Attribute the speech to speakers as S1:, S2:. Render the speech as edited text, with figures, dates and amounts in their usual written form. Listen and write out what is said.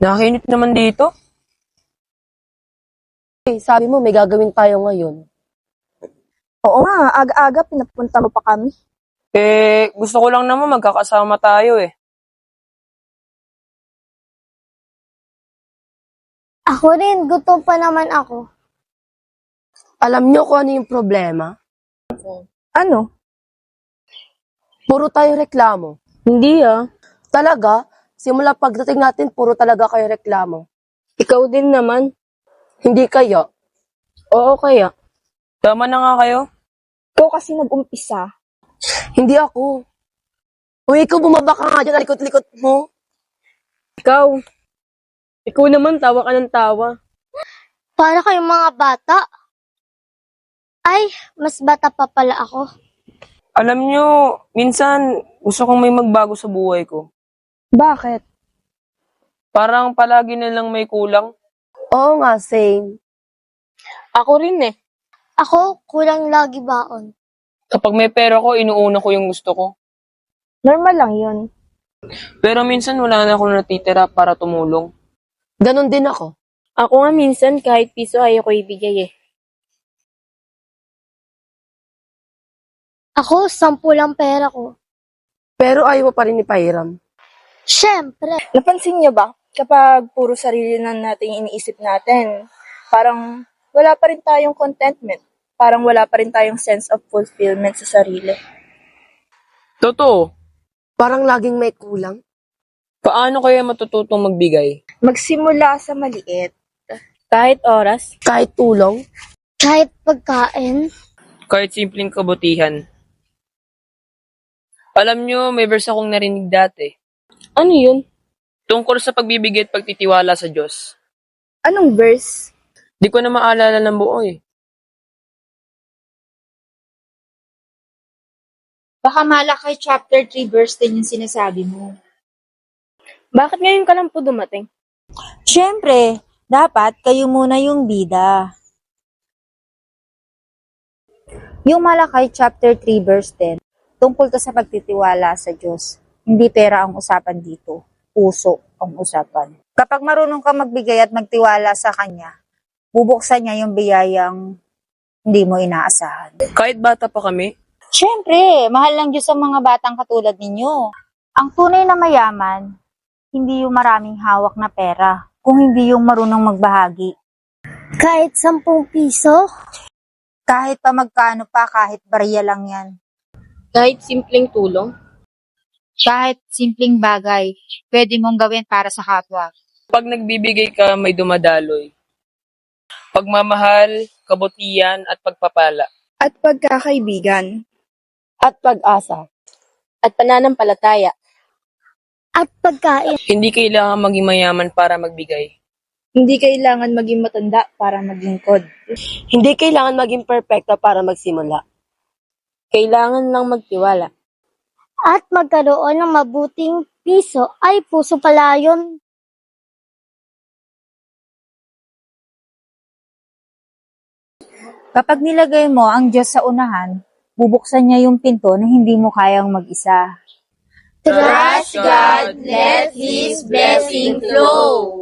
S1: Nakainit naman dito.
S2: Sabi mo may gagawin tayo ngayon.
S3: Oo nga, aga-aga pinapunta mo pa kami.
S1: Gusto ko lang naman magkakasama tayo eh.
S4: Ako rin, gutom pa naman ako.
S2: Alam niyo kung ano yung problema?
S3: Ano?
S2: Puro tayo reklamo.
S3: Hindi ah.
S2: Talaga? Simula pagdating natin, puro talaga kayo reklamo.
S3: Ikaw din naman.
S2: Hindi kaya?
S3: Oo kaya.
S1: Tama na nga kayo.
S3: Ikaw kasi nag-umpisa.
S2: Hindi ako. Uy, ikaw bumaba ka nga dyan, likot-likot mo.
S3: Ikaw naman tawa ka ng tawa.
S4: Para kayong mga bata. Ay, mas bata pa pala ako.
S1: Alam nyo, minsan gusto kong may magbago sa buhay ko.
S3: Bakit?
S1: Parang palagi na lang may kulang.
S2: Oo nga, same.
S3: Ako rin eh.
S4: Ako, kulang lagi baon.
S1: Kapag may pera ko, inuuna ko yung gusto ko.
S3: Normal lang yun.
S1: Pero minsan wala na akong natitira para tumulong.
S2: Ganon din ako.
S3: Ako nga minsan kahit piso ayoko ibigay eh.
S4: Ako, 10 lang pera ko.
S2: Pero ayaw mo pa rin ipahiram.
S4: Siyempre.
S3: Napansin niyo ba? Kapag puro sarili na natin iniisip natin, parang wala pa rin tayong contentment. Parang wala pa rin tayong sense of fulfillment sa sarili.
S1: Totoo.
S2: Parang laging may kulang.
S1: Paano kaya matututong magbigay?
S3: Magsimula sa maliit. Kahit oras.
S2: Kahit tulong.
S4: Kahit pagkain.
S1: Kahit simpleng kabutihan. Alam nyo, may verse akong narinig dati.
S3: Ano yun?
S1: Tungkol sa pagbibigay at pagtitiwala sa Diyos.
S3: Anong verse?
S1: Di ko na maalala ng buo eh.
S5: Baka Malakay chapter 3 verse 10 yung sinasabi mo.
S3: Bakit ngayon ka lang po dumating?
S5: Siyempre, dapat kayo muna yung bida. Yung Malakay chapter 3 verse 10, tungkol to sa pagtitiwala sa Diyos. Hindi pera ang usapan dito, puso ang usapan. Kapag marunong ka magbigay at magtiwala sa Kanya, bubuksan niya yung biyayang hindi mo inaasahan.
S1: Kahit bata pa kami,
S5: Siyempre, mahal ng Diyos ang mga batang katulad ninyo. Ang tunay na mayaman, hindi yung maraming hawak na pera, kung hindi yung marunong magbahagi.
S4: Kahit 10 piso.
S5: Kahit pa magkano pa, kahit barya lang yan.
S3: Kahit simpleng tulong.
S5: Kahit simpleng bagay, pwede mong gawin para sa kapwa.
S1: pag nagbibigay ka, may dumadaloy. Pagmamahal, kabutihan, at pagpapala.
S3: At pagkakaibigan.
S2: At pag-asa.
S3: At pananampalataya.
S4: At pagkain.
S1: Hindi kailangan maging mayaman para magbigay.
S3: Hindi kailangan maging matanda para maging kod.
S2: Hindi kailangan maging perfecta para magsimula.
S3: Kailangan lang magtiwala.
S4: At magkaroon ng mabuting piso. Ay, puso pala yun.
S5: Kapag nilagay mo ang Diyos sa unahan, bubuksan niya yung pinto na hindi mo kayang mag-isa.
S4: Trust God, let His blessing flow.